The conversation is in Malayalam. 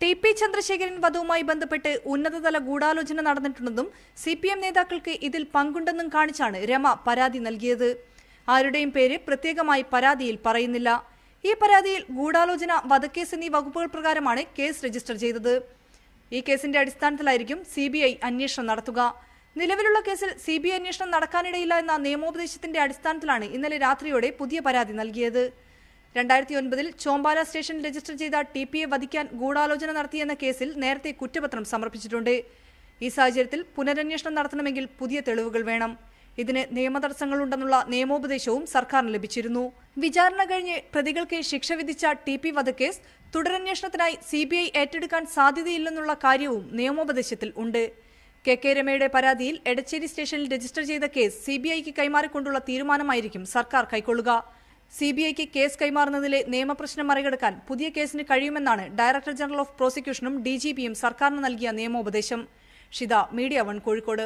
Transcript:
ടി.പി. ചന്ദ്രശേഖരൻ വധവുമായി ബന്ധപ്പെട്ട് ഉന്നതതല ഗൂഢാലോചന നടന്നിട്ടുണ്ടെന്നും CPM നേതാക്കൾക്ക് ഇതിൽ പങ്കുണ്ടെന്നും കാണിച്ചാണ് രമ പരാതി നൽകിയത്. ആരുടെയും പേര് പ്രത്യേകമായി പരാതിയിൽ പറയുന്നില്ല. ഈ പരാതിയിൽ ഗൂഢാലോചന, വധക്കേസ് എന്നീ വകുപ്പുകൾ പ്രകാരമാണ് കേസ് രജിസ്റ്റർ ചെയ്തത്. ഈ കേസിന്റെ അടിസ്ഥാനത്തിലായിരിക്കും CBI അന്വേഷണം നടത്തുക. നിലവിലുള്ള കേസിൽ CBI അന്വേഷണം നടക്കാനിടയില്ല എന്ന നിയമോപദേശത്തിന്റെ അടിസ്ഥാനത്തിലാണ് ഇന്നലെ രാത്രിയോടെ പുതിയ പരാതി നൽകിയത്. 2009 ചോമ്പാല സ്റ്റേഷനിൽ രജിസ്റ്റർ ചെയ്ത ടി.പി.യെ വധിക്കാൻ ഗൂഢാലോചന നടത്തിയെന്ന കേസിൽ നേരത്തെ കുറ്റപത്രം സമർപ്പിച്ചിട്ടുണ്ട്. ഈ സാഹചര്യത്തിൽ പുനരന്വേഷണം നടത്തണമെങ്കിൽ പുതിയ തെളിവുകൾ വേണം. ഇതിന് നിയമതടസ്സങ്ങളുണ്ടെന്നുള്ള നിയമോപദേശവും സർക്കാരിന് ലഭിച്ചിരുന്നു. വിചാരണ കഴിഞ്ഞ് പ്രതികൾക്ക് ശിക്ഷ വിധിച്ച ടി.പി. വധക്കേസ് തുടരന്വേഷണത്തിനായി CBI ഏറ്റെടുക്കാൻ സാധ്യതയില്ലെന്നുള്ള കാര്യവും നിയമോപദേശത്തിൽ ഉണ്ട്. കെ രമയുടെ പരാതിയിൽ എടച്ചേരി സ്റ്റേഷനിൽ രജിസ്റ്റർ ചെയ്ത കേസ് CBIക്ക് കൈമാറിക്കൊണ്ടുള്ള തീരുമാനമായിരിക്കും സർക്കാർ കൈക്കൊള്ളുക. CBIക്ക് കേസ് കൈമാറുന്നതിലെ നിയമപ്രശ്നം മറികടക്കാൻ പുതിയ കേസിന് കഴിയുമെന്നാണ് ഡയറക്ടർ ജനറൽ ഓഫ് പ്രോസിക്യൂഷനും DGPയും സർക്കാരിന് നൽകിയ നിയമോപദേശം. ഷിത, മീഡിയ 1 കോഴിക്കോട്.